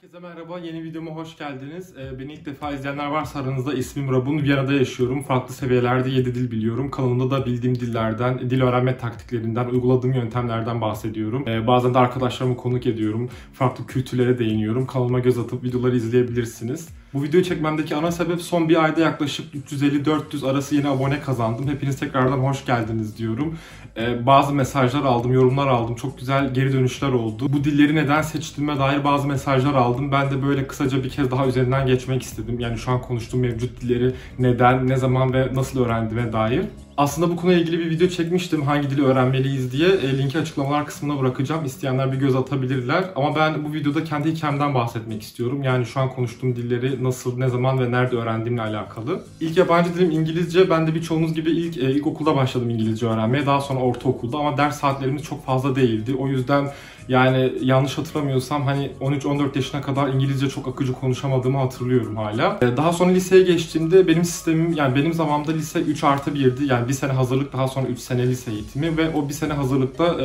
Herkese merhaba, yeni videoma hoş geldiniz. Beni ilk defa izleyenler varsa aranızda ismim Rabun, Viyana'da yaşıyorum. Farklı seviyelerde 7 dil biliyorum. Kanalımda da bildiğim dillerden, dil öğrenme taktiklerinden, uyguladığım yöntemlerden bahsediyorum. Bazen de arkadaşlarımı konuk ediyorum. Farklı kültürlere değiniyorum. Kanalıma göz atıp videoları izleyebilirsiniz. Bu videoyu çekmemdeki ana sebep son bir ayda yaklaşık 350-400 arası yeni abone kazandım. Hepiniz tekrardan hoş geldiniz diyorum. Bazı mesajlar aldım, yorumlar aldım. Çok güzel geri dönüşler oldu. Bu dilleri neden seçtiğime dair bazı mesajlar aldım. Ben de böyle kısaca bir kez daha üzerinden geçmek istedim. Yani şu an konuştuğum mevcut dilleri neden, ne zaman ve nasıl öğrendiğime dair. Aslında bu konuyla ilgili bir video çekmiştim, hangi dili öğrenmeliyiz diye. Linki açıklamalar kısmına bırakacağım. İsteyenler bir göz atabilirler. Ama ben bu videoda kendi hikayemden bahsetmek istiyorum. Yani şu an konuştuğum dilleri nasıl, ne zaman ve nerede öğrendiğimle alakalı. İlk yabancı dilim İngilizce. Ben de birçoğunuz gibi ilkokulda başladım İngilizce öğrenmeye. Daha sonra ortaokulda ama ders saatlerimiz çok fazla değildi. O yüzden yani yanlış hatırlamıyorsam hani 13-14 yaşına kadar İngilizce çok akıcı konuşamadığımı hatırlıyorum hala. Daha sonra liseye geçtiğimde benim sistemim, yani benim zamanımda lise 3+1'di. Yani bir sene hazırlık, daha sonra 3 sene lise eğitimi ve o bir sene hazırlıkta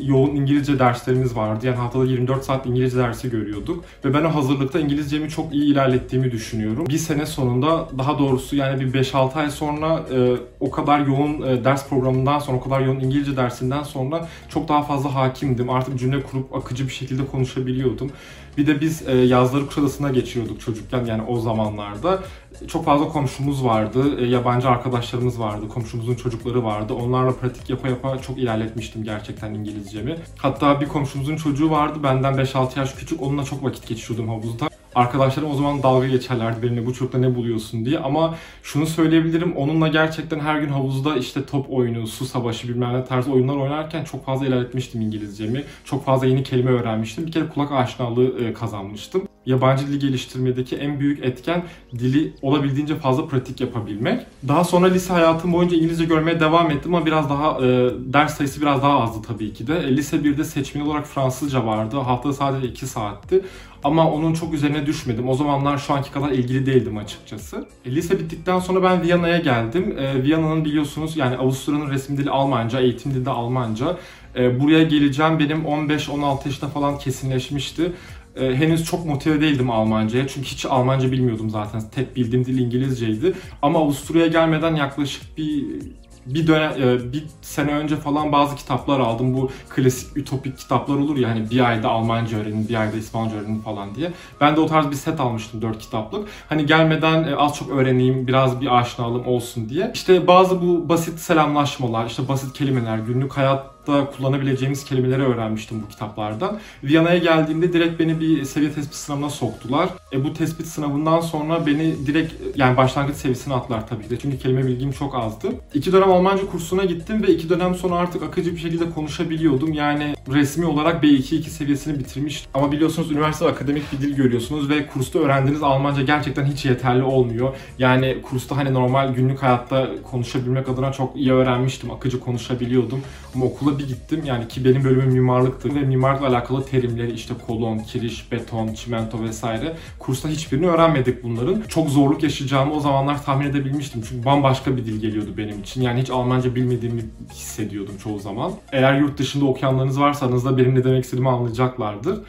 yoğun İngilizce derslerimiz vardı. Yani haftada 24 saat İngilizce dersi görüyorduk. Ve ben o hazırlıkta İngilizcemi çok iyi ilerlettiğimi düşünüyorum. Bir sene sonunda, daha doğrusu yani bir 5-6 ay sonra o kadar yoğun ders programından sonra, o kadar yoğun İngilizce dersinden sonra çok daha fazla hakimdim. Artık cümle kurup akıcı bir şekilde konuşabiliyordum. Bir de biz yazları Kuşadası'na geçiyorduk çocukken, yani o zamanlarda. Çok fazla komşumuz vardı, yabancı arkadaşlarımız vardı, komşumuzun çocukları vardı. Onlarla pratik yapa yapa çok ilerletmiştim gerçekten İngilizcemi. Hatta bir komşumuzun çocuğu vardı, benden 5-6 yaş küçük, onunla çok vakit geçiriyordum havuzda. Arkadaşlarım o zaman dalga geçerlerdi benimle, bu çocukta ne buluyorsun diye, ama şunu söyleyebilirim, onunla gerçekten her gün havuzda işte top oyunu, su savaşı bilmem ne tarzı oyunlar oynarken çok fazla ilerletmiştim İngilizcemi. Çok fazla yeni kelime öğrenmiştim. Bir kere kulak aşinalığı kazanmıştım. Yabancı dili geliştirmedeki en büyük etken dili olabildiğince fazla pratik yapabilmek. Daha sonra lise hayatım boyunca İngilizce görmeye devam ettim ama biraz daha ders sayısı biraz daha azdı tabii ki de. Lise 1'de seçmeli olarak Fransızca vardı. Haftada sadece 2 saatti. Ama onun çok üzerine düşmedim. O zamanlar şu anki kadar ilgili değildim açıkçası. Lise bittikten sonra ben Viyana'ya geldim. Viyana'nın biliyorsunuz yani Avusturya'nın resmi dili Almanca, eğitim dili de Almanca. Buraya geleceğim benim 15-16 yaşında falan kesinleşmişti. Henüz çok motive değildim Almanca'ya çünkü hiç Almanca bilmiyordum zaten. Tek bildiğim dil İngilizceydi. Ama Avusturya'ya gelmeden yaklaşık bir sene önce falan bazı kitaplar aldım. Bu klasik ütopik kitaplar olur ya, hani bir ayda Almanca öğrenin, bir ayda İspanyolca öğrenin falan diye. Ben de o tarz bir set almıştım, 4 kitaplık. Hani gelmeden az çok öğreneyim, biraz bir aşinalığım olsun diye. İşte bazı bu basit selamlaşmalar, işte basit kelimeler, günlük hayatta kullanabileceğimiz kelimeleri öğrenmiştim bu kitaplardan. Viyana'ya geldiğimde direkt beni bir seviye tespit sınavına soktular. Bu tespit sınavından sonra beni direkt, yani başlangıç seviyesine attılar tabii ki de. Çünkü kelime bilgim çok azdı. 2 dönem Almanca kursuna gittim ve 2 dönem sonra artık akıcı bir şekilde konuşabiliyordum. Yani resmi olarak B2-2 seviyesini bitirmiş. Ama biliyorsunuz üniversite akademik bir dil görüyorsunuz ve kursta öğrendiğiniz Almanca gerçekten hiç yeterli olmuyor. Yani kursta hani normal günlük hayatta konuşabilmek adına çok iyi öğrenmiştim. Akıcı konuşabiliyordum. Ama okula bir gittim, yani ki benim bölümüm mimarlıktı ve mimarlıkla alakalı terimleri, işte kolon, kiriş, beton, çimento vesaire, kursta hiçbirini öğrenmedik bunların. Çok zorluk yaşayacağımı o zamanlar tahmin edebilmiştim çünkü bambaşka bir dil geliyordu benim için. Yani hiç Almanca bilmediğimi hissediyordum çoğu zaman. Eğer yurt dışında okuyanlarınız varsa aranızda benim ne demek istediğimi anlayacaklardır.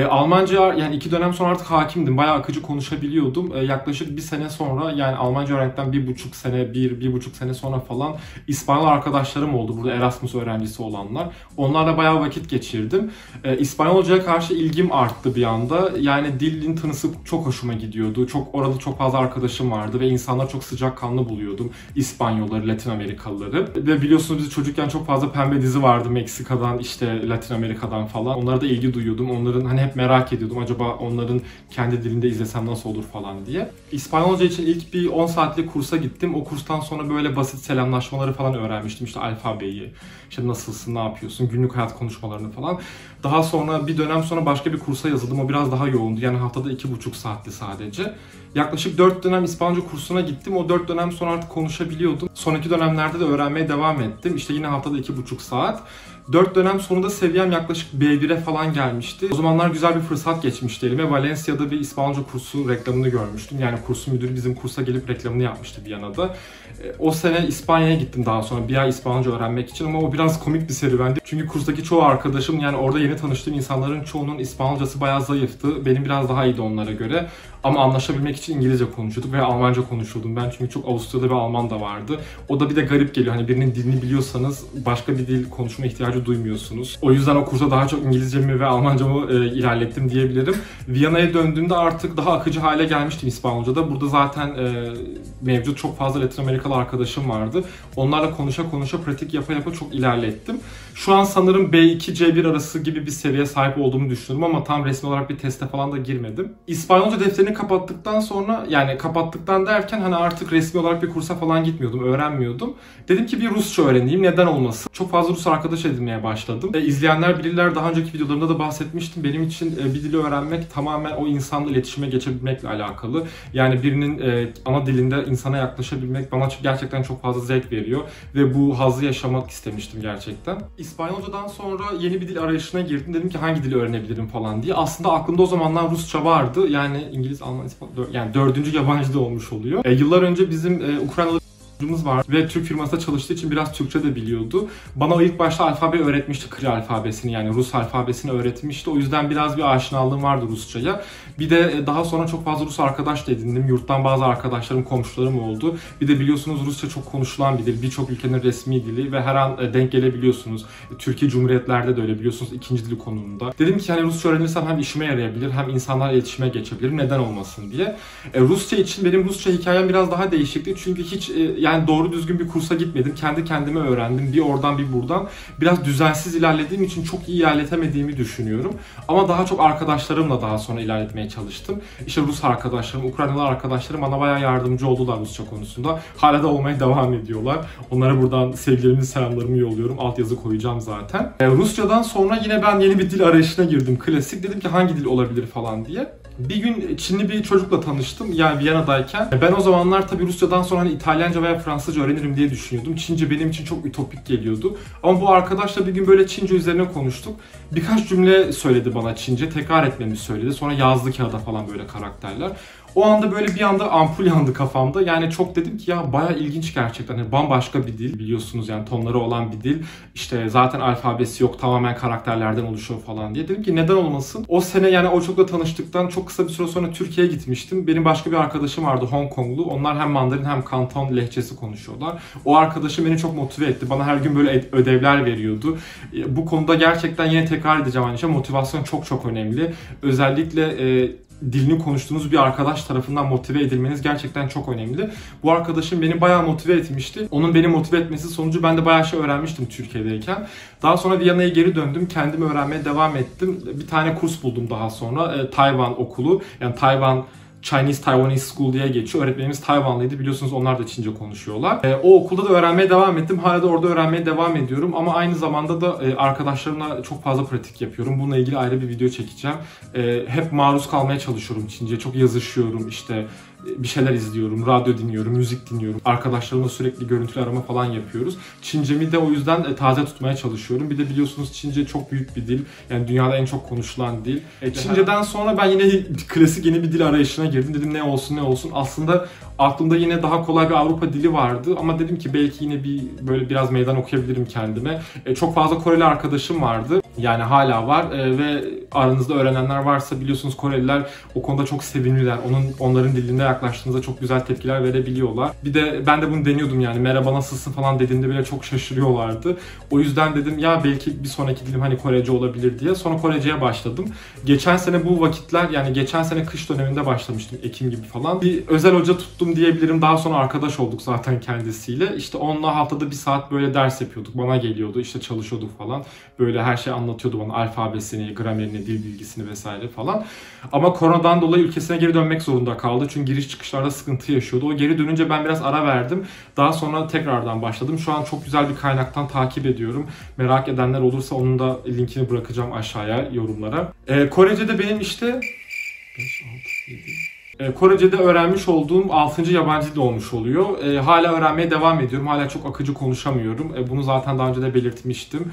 Almanca yani 2 dönem sonra artık hakimdim. Bayağı akıcı konuşabiliyordum. Yaklaşık bir sene sonra, yani Almanca öğrendikten 1,5 sene sonra falan İspanyol arkadaşlarım oldu. Burada Erasmus öğrencisi olanlar. Onlarla bayağı vakit geçirdim. İspanyolcaya karşı ilgim arttı bir anda. Yani dilin tınısı çok hoşuma gidiyordu. Orada çok fazla arkadaşım vardı ve insanlar çok sıcakkanlı buluyordum. İspanyolları, Latin Amerikalıları. Ve biliyorsunuz biz çocukken çok fazla pembe dizi vardı Meksika'dan, işte Latin Amerika'dan falan. Onlara da ilgi duyuyordum. Onların hep merak ediyordum, acaba onların kendi dilinde izlesem nasıl olur falan diye. İspanyolca için ilk bir 10 saatlik kursa gittim. O kurstan sonra böyle basit selamlaşmaları falan öğrenmiştim. İşte alfabeyi, işte nasılsın, ne yapıyorsun, günlük hayat konuşmalarını falan. Daha sonra bir dönem sonra başka bir kursa yazıldım. O biraz daha yoğundu. Yani haftada 2,5 saatti sadece. Yaklaşık 4 dönem İspanyolca kursuna gittim. O 4 dönem sonra artık konuşabiliyordum. Sonraki dönemlerde de öğrenmeye devam ettim. İşte yine haftada 2,5 saat. 4 dönem sonunda seviyem yaklaşık B1'e falan gelmişti. O zamanlar güzel bir fırsat geçmişti elime. Valencia'da bir İspanyolca kursu reklamını görmüştüm. Yani kursun müdürü bizim kursa gelip reklamını yapmıştı Viyana'da. O sene İspanya'ya gittim daha sonra bir ay İspanyolca öğrenmek için ama o biraz komik bir serüvendi. Çünkü kurstaki çoğu arkadaşım, yani orada yeni tanıştığım insanların çoğunun İspanyolcası bayağı zayıftı. Benim biraz daha iyiydi onlara göre. Ama anlaşabilmek için İngilizce konuşuyorduk veya Almanca konuşuyordum ben, çünkü çok Avusturya'da bir Alman da vardı. O da bir de garip geliyor. Hani birinin dilini biliyorsanız başka bir dil konuşma ihtiyacı duymuyorsunuz. O yüzden o kursa daha çok İngilizcemi ve Almancamı ilerlettim diyebilirim. Viyana'ya döndüğümde artık daha akıcı hale gelmiştim İspanyolca'da. Burada zaten mevcut çok fazla Latin Amerikalı arkadaşım vardı. Onlarla konuşa konuşa, pratik yapa yapa çok ilerlettim. Şu an sanırım B2 C1 arası gibi bir seviyeye sahip olduğumu düşünüyorum ama tam resmi olarak bir teste falan da girmedim. İspanyolca defterini kapattıktan sonra, yani kapattıktan derken hani artık resmi olarak bir kursa falan gitmiyordum, öğrenmiyordum. Dedim ki bir Rusça öğreneyim, neden olmasın. Çok fazla Rus arkadaş edinmeye başladım. İzleyenler bilirler, daha önceki videolarımda da bahsetmiştim. Benim için bir dili öğrenmek tamamen o insanla iletişime geçebilmekle alakalı. Yani birinin ana dilinde insana yaklaşabilmek bana gerçekten çok fazla zevk veriyor ve bu hazzı yaşamak istemiştim gerçekten. İspanyolcadan sonra yeni bir dil arayışına girdim. Dedim ki hangi dili öğrenebilirim falan diye. Aslında aklımda o zamanlar Rusça vardı. Yani İngiliz, Alman, İspanyol, yani 4. yabancı da olmuş oluyor. Yıllar önce bizim Ukraynalı var ve Türk firmasında çalıştığı için biraz Türkçe de biliyordu. Bana o ilk başta alfabeyi öğretmişti, Kri alfabesini, yani Rus alfabesini öğretmişti. O yüzden biraz bir aşinalığım vardı Rusça'ya. Bir de daha sonra çok fazla Rus arkadaş da edindim. Yurttan bazı arkadaşlarım, komşularım oldu. Bir de biliyorsunuz Rusça çok konuşulan bir dil. Birçok ülkenin resmi dili ve her an denk gelebiliyorsunuz. Türkiye Cumhuriyetlerde de öyle, biliyorsunuz, ikinci dili konumunda. Dedim ki hani Rusça öğrenirsem hem işime yarayabilir hem insanlarla iletişime geçebilirim. Neden olmasın diye. Rusça için benim Rusça hikayem biraz daha değişikti. Çünkü hiç yani doğru düzgün bir kursa gitmedim. Kendi kendime öğrendim. Bir oradan bir buradan. Biraz düzensiz ilerlediğim için çok iyi ilerletemediğimi düşünüyorum. Ama daha çok arkadaşlarımla daha sonra ilerletmeye çalıştım. İşte Rus arkadaşlarım, Ukraynalı arkadaşlarım bana bayağı yardımcı oldular Rusça konusunda. Hala da olmaya devam ediyorlar. Onlara buradan sevgilerimi, selamlarımı yolluyorum. Altyazı koyacağım zaten. Rusçadan sonra yine ben yeni bir dil arayışına girdim. Klasik. Dedim ki hangi dil olabilir falan diye. Bir gün Çinli bir çocukla tanıştım, yani Viyana'dayken. Ben o zamanlar tabii Rusçadan sonra hani İtalyanca veya Fransızca öğrenirim diye düşünüyordum. Çince benim için çok ütopik geliyordu. Ama bu arkadaşla bir gün böyle Çince üzerine konuştuk. Birkaç cümle söyledi bana Çince, tekrar etmemi söyledi. Sonra yazdı kağıda falan böyle karakterler. O anda böyle bir anda ampul yandı kafamda. Yani çok dedim ki ya bayağı ilginç gerçekten. Yani bambaşka bir dil, biliyorsunuz, yani tonları olan bir dil. İşte zaten alfabesi yok, tamamen karakterlerden oluşuyor falan diye. Dedim ki neden olmasın? O sene, yani o çocukla tanıştıktan çok kısa bir süre sonra Türkiye'ye gitmiştim. Benim başka bir arkadaşım vardı, Hong Konglu. Onlar hem Mandarin hem Kanton lehçesi konuşuyorlar. O arkadaşım beni çok motive etti. Bana her gün böyle ödevler veriyordu. Bu konuda gerçekten yine tekrar edeceğim aynı şey. Motivasyon çok çok önemli. Özellikle dilini konuştuğunuz bir arkadaş tarafından motive edilmeniz gerçekten çok önemli. Bu arkadaşım beni bayağı motive etmişti. Onun beni motive etmesi sonucu ben de bayağı şey öğrenmiştim Türkiye'deyken. Daha sonra Viyana'ya geri döndüm. Kendimi öğrenmeye devam ettim. Bir tane kurs buldum daha sonra. Tayvan okulu. Yani Tayvan Chinese Taiwanese School diye geçiyor. Öğretmenimiz Tayvanlıydı. Biliyorsunuz onlar da Çince konuşuyorlar. O okulda da öğrenmeye devam ettim. Hala da orada öğrenmeye devam ediyorum. Ama aynı zamanda da arkadaşlarımla çok fazla pratik yapıyorum. Bununla ilgili ayrı bir video çekeceğim. Hep maruz kalmaya çalışıyorum Çince. Çok yazışıyorum işte. Bir şeyler izliyorum, radyo dinliyorum, müzik dinliyorum. Arkadaşlarımla sürekli görüntülü arama falan yapıyoruz. Çincemi de o yüzden taze tutmaya çalışıyorum. Bir de biliyorsunuz Çince çok büyük bir dil. Yani dünyada en çok konuşulan dil. Çince'den sonra ben yine klasik yeni bir dil arayışına girdim. Dedim ne olsun ne olsun. Aslında aklımda yine daha kolay bir Avrupa dili vardı. Ama dedim ki belki yine böyle biraz meydan okuyabilirim kendime. Çok fazla Koreli arkadaşım vardı. Yani hala var ve aranızda öğrenenler varsa biliyorsunuz Koreliler o konuda çok sevimliler. Onların dilinde yaklaştığınızda çok güzel tepkiler verebiliyorlar. Bir de ben de bunu deniyordum, yani merhaba nasılsın falan dediğimde bile çok şaşırıyorlardı. O yüzden dedim ya belki bir sonraki dilim hani Korece olabilir diye. Sonra Korece'ye başladım. Geçen sene bu vakitler, yani geçen sene kış döneminde başlamıştım, Ekim gibi falan. Bir özel hoca tuttum diyebilirim. Daha sonra arkadaş olduk zaten kendisiyle. İşte onunla haftada bir saat böyle ders yapıyorduk. Bana geliyordu, işte çalışıyorduk falan. Böyle her şey anlatıyordu bana, alfabesini, gramerini, dil bilgisini vesaire falan. Ama koronadan dolayı ülkesine geri dönmek zorunda kaldı. Çünkü giriş çıkışlarda sıkıntı yaşıyordu. O geri dönünce ben biraz ara verdim. Daha sonra tekrardan başladım. Şu an çok güzel bir kaynaktan takip ediyorum. Merak edenler olursa onun da linkini bırakacağım aşağıya yorumlara. Korece'de benim işte 5, 6, 7... Korece'de öğrenmiş olduğum 6. yabancı dil olmuş oluyor. Hala öğrenmeye devam ediyorum. Hala çok akıcı konuşamıyorum. Bunu zaten daha önce de belirtmiştim.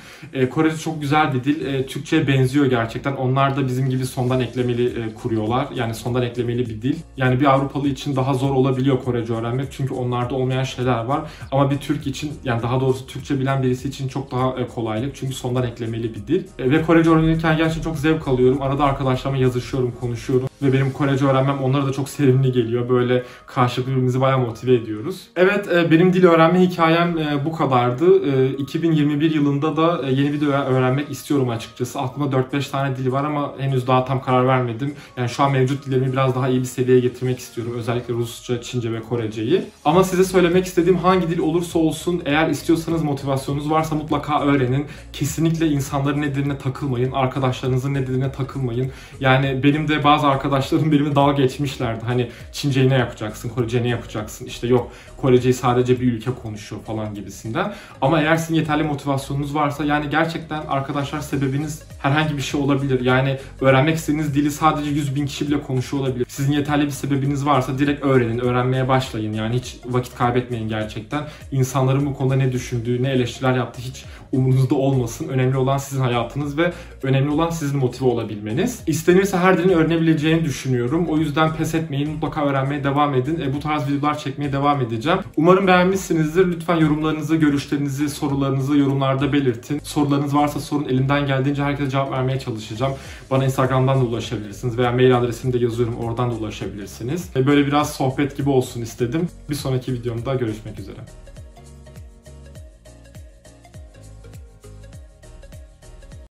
Korece çok güzel bir dil. Türkçe'ye benziyor gerçekten. Onlar da bizim gibi sondan eklemeli kuruyorlar. Yani sondan eklemeli bir dil. Yani bir Avrupalı için daha zor olabiliyor Korece öğrenmek. Çünkü onlarda olmayan şeyler var. Ama bir Türk için, yani daha doğrusu Türkçe bilen birisi için çok daha kolaylık. Çünkü sondan eklemeli bir dil. Ve Korece öğrenirken gerçekten çok zevk alıyorum. Arada arkadaşlarıma yazışıyorum, konuşuyorum. Ve benim Korece öğrenmem onlara da çok sevimli geliyor. Böyle karşılıklı birbirimizi bayağı motive ediyoruz. Evet, benim dil öğrenme hikayem bu kadardı. 2021 yılında da yeni bir dil öğrenmek istiyorum açıkçası. Aklımda 4-5 tane dil var ama henüz daha tam karar vermedim. Yani şu an mevcut dillerimi biraz daha iyi bir seviyeye getirmek istiyorum. Özellikle Rusça, Çince ve Koreceyi. Ama size söylemek istediğim, hangi dil olursa olsun, eğer istiyorsanız, motivasyonunuz varsa mutlaka öğrenin. Kesinlikle insanların ne dediğine takılmayın. Arkadaşlarınızın ne dediğine takılmayın. Yani benim de bazı arkadaşlarım benimle dalga geçmişlerdi. Hani Çince'yi ne yapacaksın, Korece'yi ne yapacaksın? İşte yok, Korece'yi sadece bir ülke konuşuyor falan gibisinden. Ama eğer sizin yeterli motivasyonunuz varsa, yani gerçekten arkadaşlar, sebebiniz herhangi bir şey olabilir. Yani öğrenmek istediğiniz dili sadece 100.000 kişi bile konuşuyor olabilir. Sizin yeterli bir sebebiniz varsa direkt öğrenin, öğrenmeye başlayın. Yani hiç vakit kaybetmeyin gerçekten. İnsanların bu konuda ne düşündüğü, ne eleştiriler yaptığı hiç umurunuzda olmasın. Önemli olan sizin hayatınız ve önemli olan sizin motive olabilmeniz. İstenirse her dilin öğrenebileceğini düşünüyorum. O yüzden pes etmeyin, mutlaka öğrenmeye devam edin. Bu tarz videolar çekmeye devam edeceğim. Umarım beğenmişsinizdir. Lütfen yorumlarınızı, görüşlerinizi, sorularınızı yorumlarda belirtin. Sorularınız varsa sorun, elimden geldiğince herkese cevap vermeye çalışacağım. Bana Instagram'dan da ulaşabilirsiniz veya mail adresimi de yazıyorum, oradan da ulaşabilirsiniz. Böyle biraz sohbet gibi olsun istedim. Bir sonraki videomda görüşmek üzere.